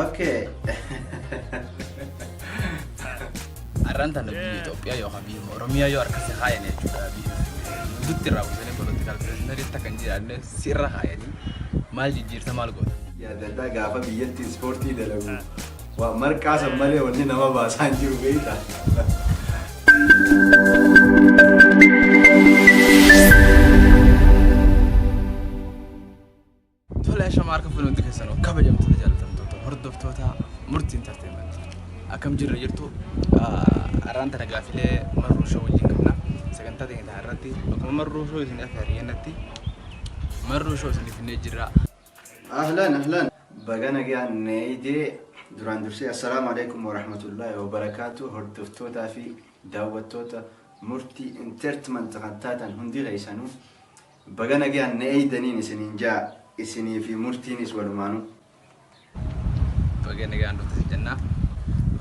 Okay. Arranta no biyya Itoophiyaa yookaan biyya Oromiyaa yoo harkatti haayanii jechuudha biyya nutti raawwatanii political prisoner kan jedhan sirra haayanii maal jijjiirsa maal godha. Yaadaddaa gaafa biyyatti ispoortii dalagu waa marqaasan malee wanni nama baasaan jiru beektaa. Tole shamarka fuulunti keessanoo kabajamtoota jaallatamtoota hordoftoota murtii entertainment akkam jirra jirtu arranta nagaafilee marruu shoo wajjin qabna sagantaa ta'e irratti akkuma marruu shoo isin afyaariyyannatti marruu shoo isin ifnee jirra. Ahlan bagana gaan neeyidee duraan dursee assalaamu alaikum wa rahmatullahi wa barakaatu hordoftootaa fi daawwattoota murtii entertainment kan taatan hundi keessanuu bagana gaan neeydaniin isiniin jaa isinii fi murtiinis walumaanuu. Bagana gaan dhufte jennaa.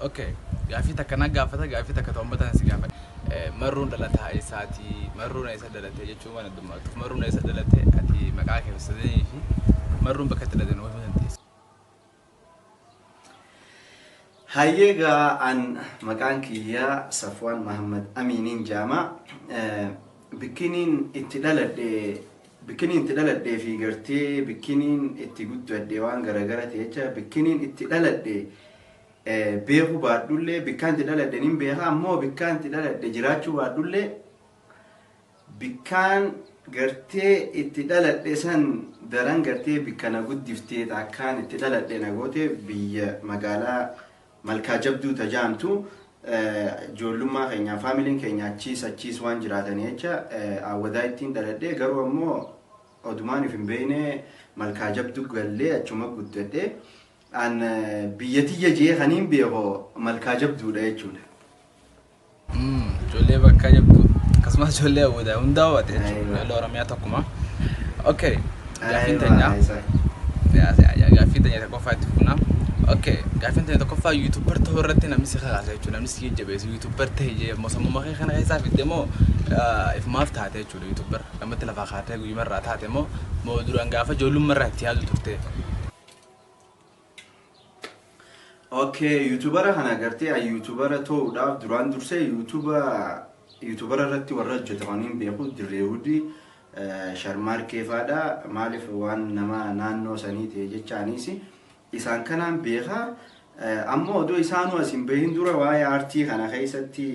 Okay, gaafii takka na gaafata gaafii takka ta'ummatan si gaafata. Marruun dhalataa isaati marruun isa dhalatee jechuun waan addummaatuuf marruun isa dhalatee ati maqaa keessatanii fi marruun bakka itti dhalatee nama dandeessa. Hayyeegaa an maqaan kiyyaa Safwaan Muhammad Aminiin jaama. Bikkiniin itti dhaladhee fi gartee bikkiniin itti guddadhee waan garagara ta'e jecha bikkiniin itti dhaladhee beeku baadhullee bikkaan itti dhaladhe nin beeka ammoo bikkaan itti dhaladhe jiraachuu baadhullee bikkaan gartee itti dhaladhe san daran gartee bikkana guddiftee akkaan itti dhaladhe nagoote biyya magaalaa Malkaa Jabduu tajaamtu ijoollummaa keenya faamiliin keenya achiis waan jiraatan jecha awwadaa ittiin dhaladhe garuu ammoo odumaaniif hin beekne Malkaa Jabduu gallee achuma guddadhe. An biyyatiyya jee kaniin beeko Malkaa Jabduudha jechuudha. Ijoollee bakka jabdu akkasumas ijoollee awwadaa hundaa hawwate jechuudha Oromiyaa tokkuma. Okay, gaafiin teenyaa gaafiin teenyaa tokkoffaa itti fufna. Okay, gaafiin teenyaa tokkoffaa YouTuber ta'uu irratti namni si kakaasa jechuudha namni si jajjabeessu YouTuber ta'e jee mosamummaa kee kana keessaa fidde moo ifumaaf taate jechuudha YouTuber namatti lafaa kaatee guyyumarraa taate moo duraan gaafa ijoollummarraa itti yaadu turte. Okay, YouTubera kana gartee YouTubera ta'uudhaaf duraan dursee YouTubera irratti warra hojjetamaniin beeku Dirreewudi Sharmaarkee faadha maaliif waan nama naannoo sanii ta'e jechaanis isaan kanaan beeka ammoo odoo isaanuu asin beekin dura waa'ee aartii kana keessatti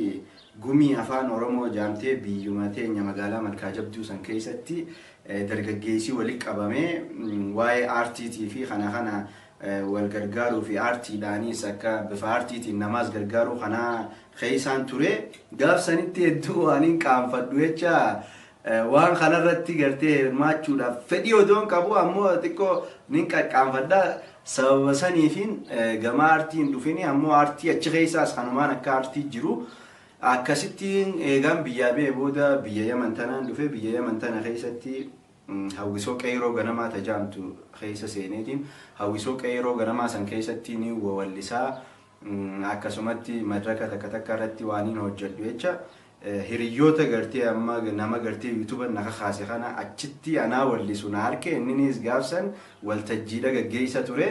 gumii afaan Oromoo jaamtee biyyuma teenya magaalaa Malkaa Jabduu san keessatti dargaggeessii walitti qabamee waa'ee aartiitii fi kana wal gargaaruu fi aartiidhaanis akka bifa aartiitiin namaas gargaaruu kana keessaan ture gaaf sanitti hedduu waan qaanfadhu jecha waan kanarratti gartee hirmaachuudhaaf fedhii odoon qabu ammoo xiqqoo nin qaanfadha sababa saniifiin gama aartiin dhufini ammoo aartii achi keessaas kanumaan akka aartii jiru akkasittiin eegaan biyyaa bee booda biyya Yaman tanaan dhufe biyya Yaman tana keessatti hawwisoo qeeroo ganamaa tajaamtu keessa seeneetiin hawwisoo qeeroo ganamaa san keessatti ni wawallisaa akkasumatti madraka takka irratti waaniin hojjedhu jecha hiriyyoota gartee amma nama gartee YouTuber naka kaase kana achitti anaa wallisu na harke inninis gaafsan waltajjiidha gaggeessa ture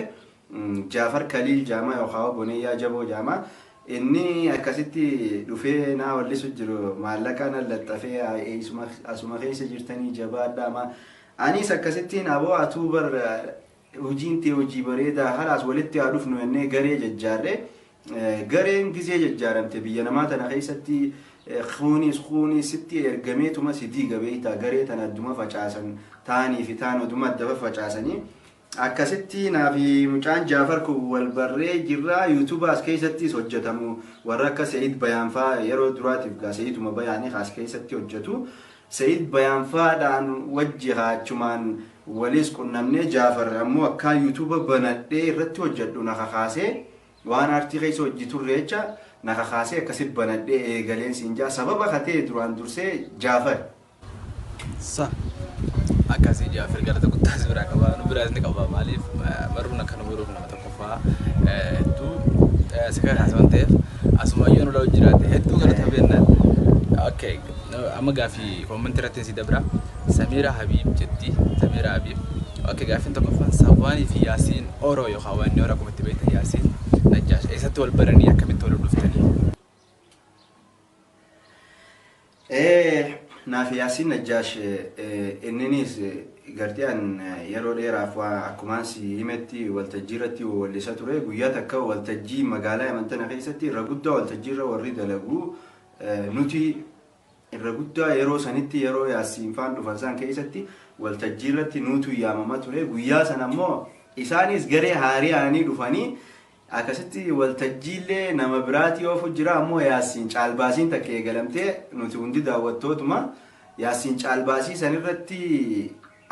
Jaafar Kaliil jaama yookaan Boneyyaa Jaboo jaama inni akkasitti dhufee naa wallisu jiru maallaqaan laxxafee asuma keessa jirtanii jabaadhaa ma anis akkasittiin aboo atuu bar hojiin tee hojii bareedaa halaas walitti haa dhufnu jennee garee jajjaarre gareen gizee jajjaaramte biyya namaa tana keessatti kuunis sitti ergameetuma si diiga beektaa garee tana adduma facaasan taanii fi taan oduma adda facaasanii akkasitti naafi mucaan Jaafar kun wal barree jirra YouTubeas keessattis hojjetamu warra akka Said Bayaanfaa yeroo duraatiif gaa Saiduma Bayaanii kaas keessatti hojjetu Said Bayaanfaadhaan wajji haachumaan walis qunnamnee Jaafar ammoo akka YouTube banadhee irratti hojjedhu na kakaasee waan aartii keessa hojjeturre jecha na kakaasee akkasitti banadhee eegaleen siinjaa sababa katee duraan dursee Jaafar akkasii Jaafar galata guddaas biraa qaba nu biraas ni qaba maaliif marruun akka nu biruuf nama tokkoffaa hedduu sika kaasawan ta'eef asumayyoo nu la'u jiraate hedduu galata beekna. Okay, amma gaafii koomentii irratti si dabra Samiira Habiib jetti Samiira Habiib اوكي قافين تقفان سافواني في ياسين اورو يو خواني ورا كومت بيت ياسين نجاش ايساتو البرنيه كم تولو دفتني نافي ياسين نجاش إننيس قرتيان يرو ليرا فوا أكمانسي يمتي والتجيرتي واللي ساتوري قوياتك والتجي مقالة يمنتنا خيستي رقودة والتجيرة والريد لقو نوتي الرقودة يرو سنتي يرو ياسين فان دفنسان كيستي والتجيرتي نوتو يامما توري قويا سنمو إسانيس قري هاري آني دفاني akkasitti waltajjiilee nama biraati yoo fujjira ammoo yaasiin caalbaasiin takkee galamtee nuti hundi daawwattootuma yaasiin caalbaasii sanirratti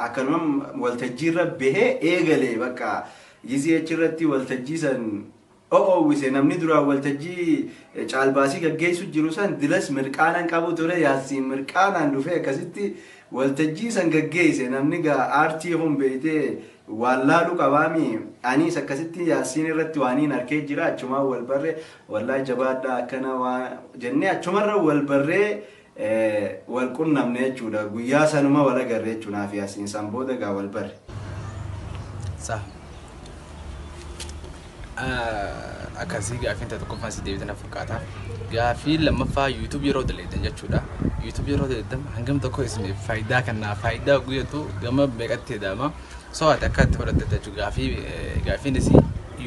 akkanuma waltajjiirra bahee eegalee bakka gizii achirratti waltajjii san oowwise namni duraan waltajjii caalbaasii gaggeessu jiru san dilas mirqaanaan qabu ture yaasiin mirqaanaan dhufee akkasitti waltajjii san gaggeesse namni gaa aartii humbeeytee wallaalu qabaami anis akkasitti yaasiin irratti waaniin arkee jira achuma wal barre wallahi jabaadha akkana waa jennee achumarra wal barree wal qunnamne jechuudha guyyaa sanuma wal agarree jechuudha fi yaasiin san booda gaa wal barre sa akkasii gaafiin tokko faasii deebitan fakkaata gaafii lammaffaa YouTube yeroo daleedan jechuudha YouTube yeroo daleedan hangam tokko isin faayidaa kanna faayidaa guyyatu gama beekatti daama so atakkat horadda gaafii nisi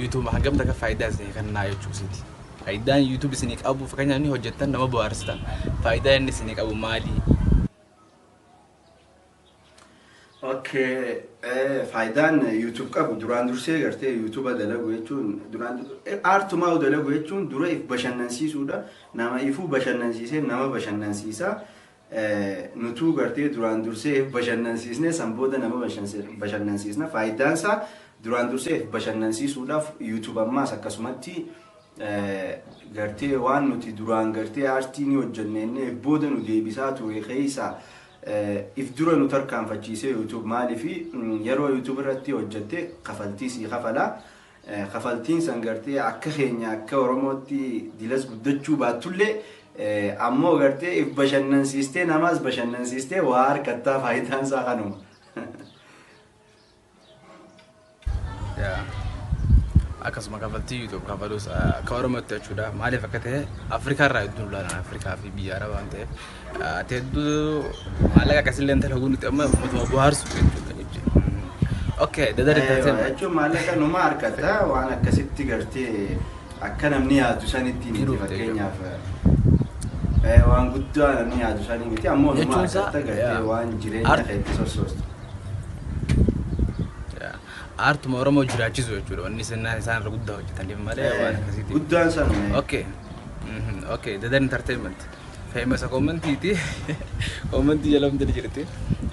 YouTube hangam taka faayidaa isin kanna jechuusiiti faayidaan YouTube isin qabu fakkaanya ni hojjetan nama bohaarstan faayidaa inni isin qabu maali Okay, faayidaan YouTube qabu duraan dursee gartee YouTube dalagu jechuun duraan aartumaa dalagu jechuun dura if bashannansiisuudha nama ifuu bashannansiisee nama bashannansiisa nutuu gartee duraan dursee if bashannansiisne san booda nama bashannansiisna faayidaan isaa duraan dursee if bashannansiisuudhaaf YouTube ammaas akkasumatti gartee waan nuti duraan gartee aartii ni hojjannee booda nu deebisaa ture keessa if dura nu tarkaanfachiisee YouTube maali fi yeroo YouTube irratti hojjette kafaltii si kafala kafaltiin san gartee akka keenya akka Oromootti dilas guddachuu baatullee ammoo gartee if bashannansiistee namaas bashannansiistee waa harkattaa faayidaan isaa kanuma akkasuma kafaltii YouTube kafalus akka Oromootti jechuudha maaliif akka ta'e Afrikaa irraa hedduu laalaan Afrikaa fi biyya Arabaa waan ta'eef hedduu maallaqa akkasiillee talaguun nuti amma mootummaa bohaarsu jechuudha. Okay, dadari taatee jechuun maallaqa numa harkata waan akkasitti gartee akka namni yaadu sanitti miti fakkeenyaaf waan guddaa namni yaadu sanii miti ammoo numa harkata gartee waan jireenya keetti sossoostu. Artuma Oromoo jiraachisu jechuudha wanni isaan irra guddaa hojjetaniif malee waan akkasiiti. Guddaan san. Okay. Okay, dadari entertainment. Famous commenti commenti jalam dari jirti.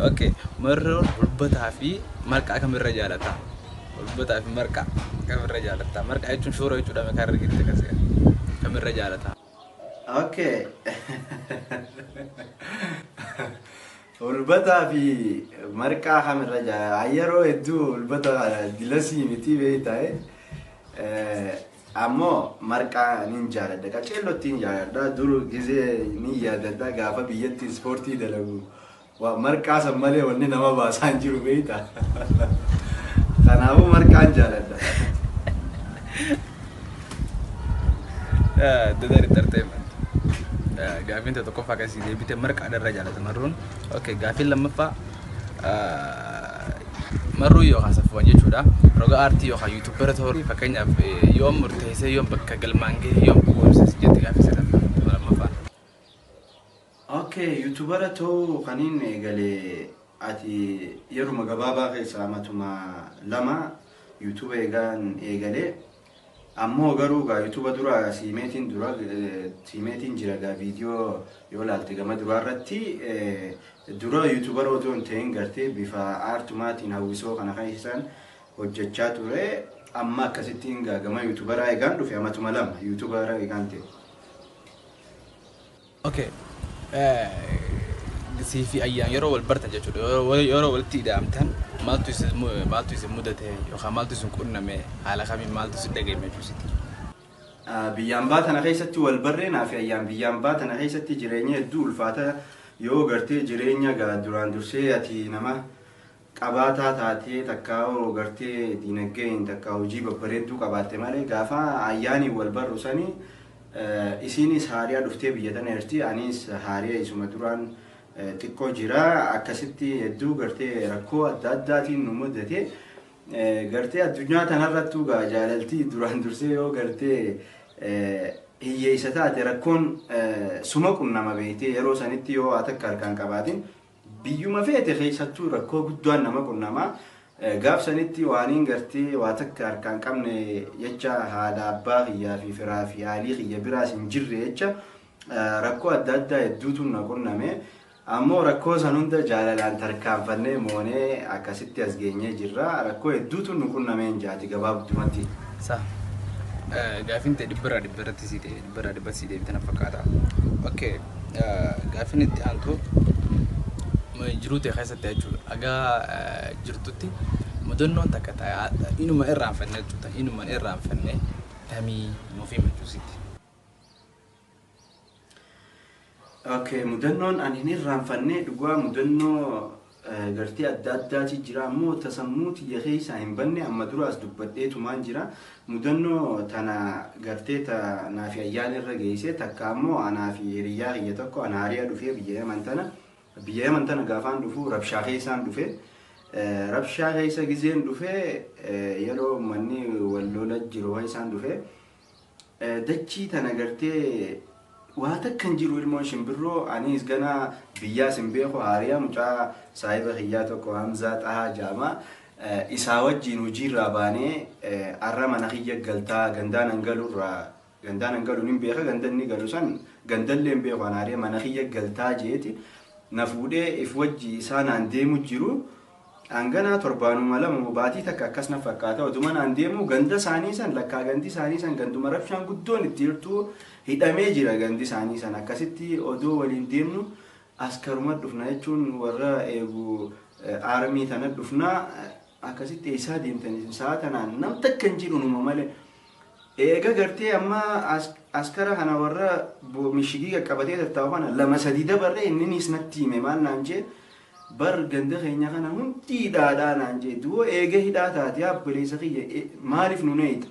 Okay, marroon ulbataa fi marqaa kamirra jaalata. Ulbataa fi marqaa kamirra jaalata. Marqaa jechuun shoora jechuudha meeqa irra jirti kasee. Kamirra jaalata. Okay. ulbataa fi marqaa kamirra jaalata. Yeroo hedduu ulbataa dilasii miti beektae. Ammoo marqaa nin jaaladha qaceellootti nin jaaladha dur gizee ni yaadadha gaafa biyyatti ispoortii dalagu marqaa san malee wanni nama baasaan jiru beekta kanaafuu marqaan jaaladha. Dadari entertainment gaafiin tokko fakkasii deebite marqaa darra jaalata marruun. Okay, gaafiin lammaffaa marruu yookaan safuwan jechuudha roga aartii yookaan yuutuubera ta'uu fakkeenyaaf yoom murteessee yoom bakka galmaan gahee yoom boonses jettee gaafisisan lammaffaa. Okay, yuutuubera ta'uu kaniin eegalee ati yeruma gabaabaa keessaa matuma lama yuutuuba eegalee ammoo garuu gaa yuutuuba dura siimeetiin jira gaa viidiyoo yoo laalte gama duraarratti dura YouTuber otoo hin ta'in gartee bifa aartumaatiin hawwisoo kana keessan hojjechaa ture amma akkasittiin gama YouTuberaa eegaan dhufe amatuma lama YouTuberaa eegaan ta'e. Okay. Siifi ayyaan yeroo wal bartan jechuudha yeroo walitti hidhamtan maaltu isin mudate yookaan maaltu isin qunname haala kamiin maaltu isin dhagahame jechuusiiti. Biyyaan baatana keessatti wal barreenaa fi ayyaan biyyaan baatana keessatti jireenya hedduu ulfaata yoo gartee jireenya gaa duraan dursee ati nama qabaataa taatee takkaa'oo gartee diinagdeen takkaa hojii babbareedduu qabaatte malee gaafa ayyaanii wal barru sanii isiinis haariyaa dhuftee biyya tana jirti anis haariyaa isuma duraan xiqqoo jira akkasitti hedduu gartee rakkoo adda addaatiin nu mudate gartee addunyaa tanarrattuu gaa jaalaltii duraan dursee yoo gartee hiyyeessa taate rakkoon suma qunnama beektee yeroo sanitti yoo atakka harkaan qabaatin biyyuma feete keessattuu rakkoo guddaan nama qunnama gaaf sanitti waaniin gartee waa takka harkaan qabne jecha haadha abbaa kiyyaa fi firaa fi haalii kiyya biraas hin jirre jecha rakkoo adda addaa hedduutu na qunname ammoo rakkoo san hunda jaalalaan tarkaanfannee moonee akkasitti as geenyee jirra rakkoo hedduutu nu qunnameen jaati gabaabdumatti. Gaafin ta'e dhibbarratti sii ta'e dhibbatti sii deebite na fakkaata. Okay, gaafin itti aantu jiruu ta'e keessatti jechuudha. Agaa jirtutti mudannoon takka ta'e inuma irraanfannee jechuudha. Inuma irraanfannee tamii nuuf himachuusitti. Okay, mudannoon ani hin irraanfannee dhugaa mudannoo gartee adda addaati jira ammoo tasammuuti yaheessa hin banne amma duraas dubbadheetumaan jira mudannoo tana gartee ta naafi ayyaan irra geesse takka ammoo anaa fi hiriyaa kiyya tokko ana hariyaa dhufee biyya Yaman tana gaafaan dhufu rabshaa keessaan dhufe rabshaa keessa gizeen dhufe yeroo manni wal lola jiru isaan dhufe dachii tana gartee waa takkan jiru ilmoon shimbirroo anis gana biyyaa simbeeko hariyaa mucaa saahiba kiyyaa tokko Hamzaa Xahaa Jaamaa isaa wajjin hojiirraa baanee arra mana kiyya galtaa gandaan hangaluun hin beeka gandan ni galu san gandallee hin beeku hariyaa mana kiyya galtaa jeeti na fuudhee if wajji isaanaan deemu jiru angana torbaanuma lama baatii takka akkas na fakkaata oduma naan deemu ganda isaanii san lakkaa gandi isaanii san ganduma rabshaan guddoon itti jirtu hidhamee jira gandi isaanii san akkasitti odoo waliin deemnu askaruma dhufna jechuun warra eegu armii tana dhufna akkasitti eessaa deemtanii saa tanaan nam takka hin jiru numa malee eega gartee amma askara kana warra mishigii qaqqabatee tattaa'u kana lama sadii dabarree inninis natti hime maal naan jee bar ganda keenya kana hundi hidhaadhaa naan jee du'oo eega hidhaa taate abboleessa kiyya maaliif nu neeyit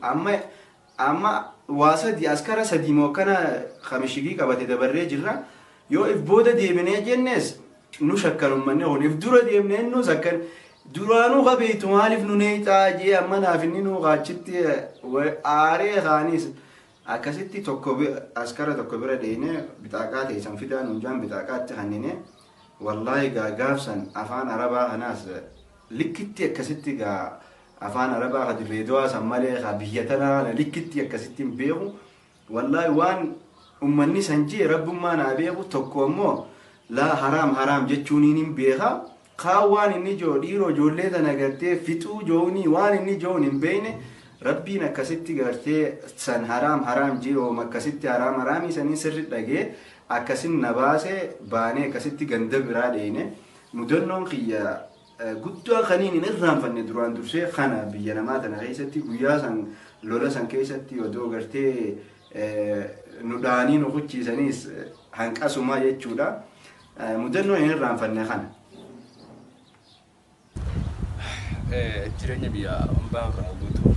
amma waa sadii askara sadii moo kana kamishigii qabate dabarree jirra yoo if booda deebinee jennes nu shakkanummanne on if dura deemnee nu sakkan duraanuu qabeetu maaliif nu neeyitaa jee amma naaf inni nu qaachitti aaree kaanis akkasitti tokko askara tokko bira deene bitaaqaa ta'e san fidaan hunjaan bitaaqaatti kannine wallahi gaafsan afaan arabaa kanaas likkitti akkasitti afaan arabaa ka dirreedoo san malee ka biyya tanaa likkitti akkasitti hin beeku wallahi waan ummanni san jee rabbummaa naa beeku tokko ammoo laa haraam jechuun hin beeka kaa waan inni joo dhiiroo ijoollee tana gartee fixuu joonii waan inni joon hin beekne rabbiin akkasitti gartee san haraam jee oom akkasitti haraamii sanii sirri dhagee akkasin na baasee baanee akkasitti ganda biraa dheene mudannoon kiyya guddaa kaniin hin irraanfanne duraan dursee kana biyya namaa tana keessatti guyyaa san lola san keessatti odoo gartee nu dhaanii nu kuchiisaniis hanqasumaa jechuudha mudannoon hin irraanfanne kana. Jireenya biyya hambaa kana guutuu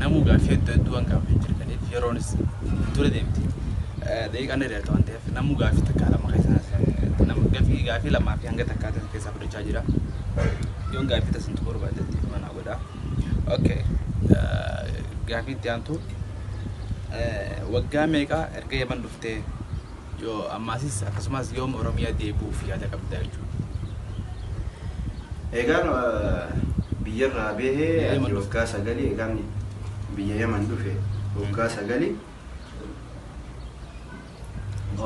namuu gaaffii hedduu hanqaafee jiraniif yeroonis dura deemti. Daqiiqaan dheeraa waan ta'eef namuu gaaffii takkaa lama keessaa gaaffii lamaa fi hanga takkaa keessaa fudhachaa jira. Yoon gaaffii tasintu barbaadetti mana godha. Okay. Gaaffii itti aantu waggaa meeqaa erga Yaman dhuftee yoo ammaasis akkasumas yoom Oromiyaa deebi'uuf yaada qabda jechuudha. Egaan biyyarraa bahee waggaa 9 egaan biyya Yaman dhufe waggaa 9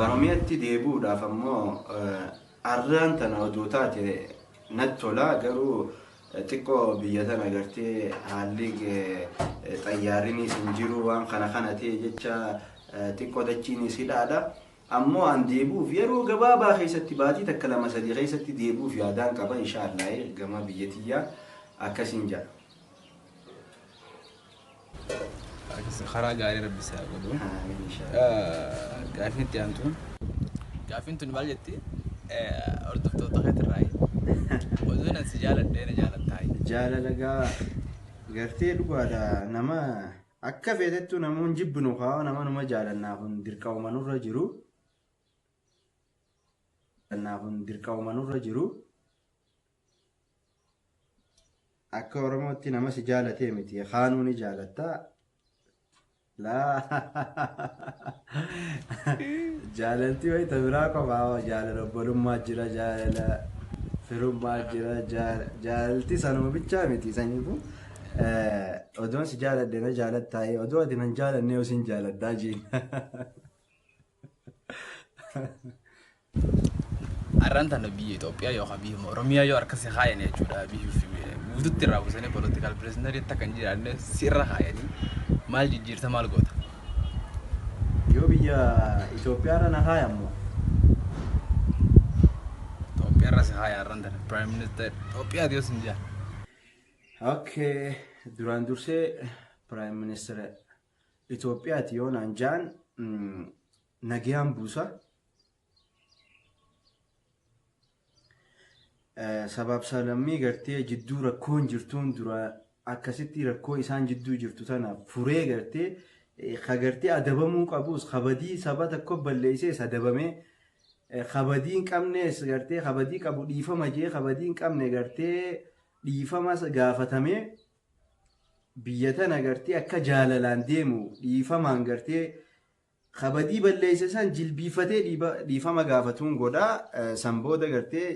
Oromiyaatti deebi'uudhaaf ammoo arraan tana odoo taate natti tola garuu xiqqoo biyya tana gartee haalli xayyaariinis hin jiru waan kana ta'e jecha xiqqoo dachiinis hidhaadha ammoo an deebi'uuf yeroo gabaabaa keessatti baatii takka 2-3 keessatti deebi'uuf yaadaan qaba inshaallah gama biyyatiyyaa akkasiin jira. Karaa gaarii rabbi isaa godhu. Gaafiin itti aantu. Gaafiin tun maal jetti? Hordoftoota keetirraa Oduun as jaaladhee na jaalattaa. Jaalala gaa gartee dhugaadha nama akka feetettu namuun jibbinu kaa nama numa jaalannaaf dirqama nurra jiru. Naafun dirqama nurra jiru. Akka Oromootti nama si jaalatee miti haanuu ni jaalatta. Laa jaalalti wayita biraa qofaa jaalala obbolummaa jira jaalala firummaa jira jaalalti sanuma bichaa miti saniifu odoon si jaaladhe na jaalattaa odoo ati nan jaalannee osin jaaladdaa jiin. Arranta na biyya Itoophiyaa yookaan biyya Oromiyaa yoo harkasii haayanii jechuudha biyyuu fi guutuutti irraa buusanii political prisoner akka hin jiraanne sirra haayanii maal jijjiirta maal goota? Yoo biyya Itoophiyaa irra na haayamu. Itoophiyaa irra si haaya arranta prime minister Itoophiyaa yoo sin jaa. Okay, duraan dursee prime minister Itoophiyaati yoo naan jaan nagayaan buusa. Sabab salammii gartee jidduu rakkoon jirtuun dura akkasitti rakkoo isaan jidduu jirtu tana furee gartee kagartee adabamuu qabus kabadii saba tokko balleessees adabamee kabadii hin qabnees gartee kabadii qabu dhiifama jee kabadii hin qabne gartee dhiifamas gaafatamee biyya tana gartee akka jaalalaan deemu dhiifamaan gartee kabadii balleesse san jilbiifatee dhiifama gaafatuun godhaa san booda gartee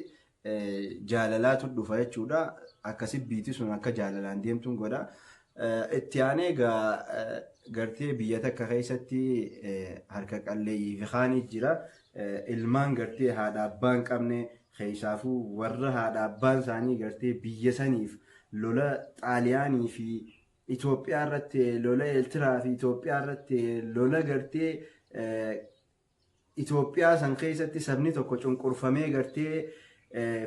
jaalalaatu dhufa jechuudha akkasitti biiti sun akka jaalalaan deemtuun godha itti aanee gartee biyya takka keessatti harka qalleeyyii fi kaanii jira ilmaan gartee haadha abbaa hin qabne keessaafuu warra haadha abbaan isaanii gartee biyya saniif lola xaaliyaanii fi Itoophiyaa irratti lola Eertiraa fi Itoophiyaa irratti lola gartee Itoophiyaa san keessatti sabni tokko cunqurfamee gartee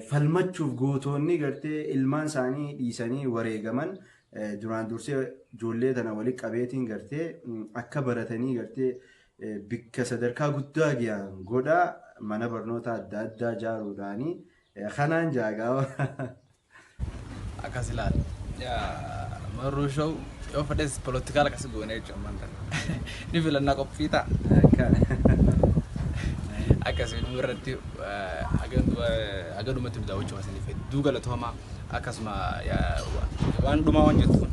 falmachuuf gootonni gartee ilmaan isaanii dhiisanii wareegaman duraan dursee ijoollee tana walitti qabeetiin gartee akka baratanii gartee bikka sadarkaa guddaa ga'an godha mana barnoota adda addaa ijaaruudhaanii kanaan jaagaa. Akkas ilaali. Marruu show yoo fedhes politikaala akkas goonee jechuudha maanta. Ni filannaa qophii ta'a. Akkasii irratti agadumatti bidaawwachuu asiniif hedduu galatooma akkasuma waan dhumaa waan jettuun.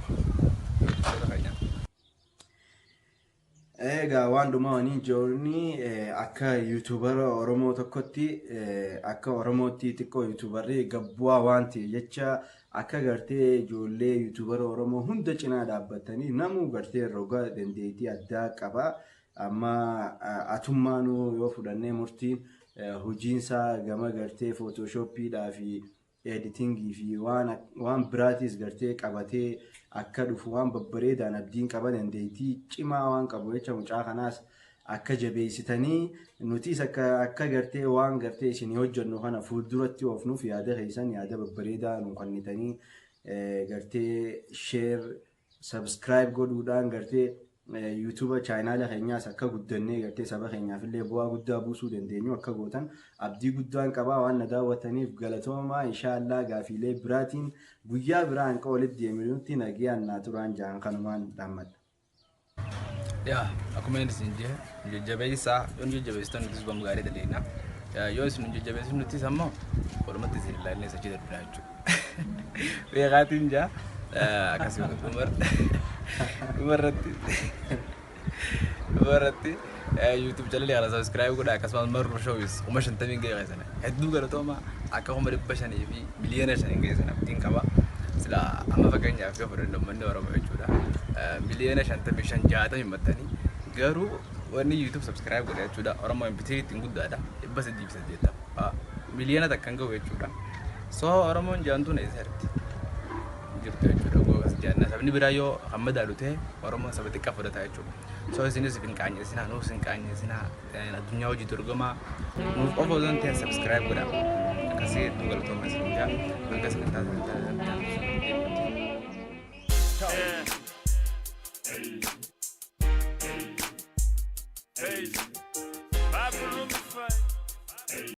Egaa waan dhumaa waniin joorni akka yuutuubara Oromoo tokkotti akka Oromootti xiqqoo yuutuubarri gabbu'aa waan ta'e jecha akka gartee ijoollee yuutuubara Oromoo hunda cinaa dhaabbatanii namuu gartee roga dandeettii addaa qaba. Amma atummaanuu yoo fudhannee murtiin hojiinsaa gama gartee photoshoppiidhaa fi editingii fi waan biraatis gartee qabatee akka dhufu waan babbareedaan abdiin qaba dandeettii cimaa waan qabu jecha mucaa kanaas akka jabeessitanii nutis akka gartee waan gartee isin hojjennu kana fuulduratti oofnuuf yaada keessan yaada babbareedaa nu kennitanii gartee share subscribe godhuudhaan gartee YouTube channel keenyaas akka guddannee gartee saba keenyaaf illee bu'aa guddaa buusuu dandeenyu akka gootan abdii guddaan qabaa waan na daawwataniif galatoomaa inshallah gaafiilee biraatiin guyyaa biraan qawlitti deeminutti nagayaan naa turaan jaan kanumaan dhaammadha. Yaa akkuma inni isin jajjabeessaa yoo jajjabeessitan nutis bamu gaarii daleena yoo isin jajjabeessin nutis ammoo walumatti isin ilaallee sachi dadhabnaa jechuudha. Beekaatiin jaa akkasii umarratti YouTube channel kana subscribe godhaa akkasumas Marruu Showis uma 50 ga'e sana hedduu galatooma akka 500 fi miliyoona 5 ga'e sana abdiin qaba sila amma fakkeenyaaf yoo fudhannu uummanni Oromoo jechuudha miliyoona 55 60 himmatanii garuu wanni YouTube subscribe godhaa jechuudha Oromoo impitii ittiin guddaadha 380 miliyoona takkan ga'u jechuudha so Oromoon jaantuun eessatti jirtu jechuudha gogas jaanna sabni biraa yoo hamma daalute Oromoo saba xiqqaa fudhata jechuudha so isinis finqaanye sina nuus finqaanye sina addunyaa hojii dorgomaa nuuf qofa osoo hin ta'in subscribe godhaa akkasii galatooma isin jaa hanga sagantaa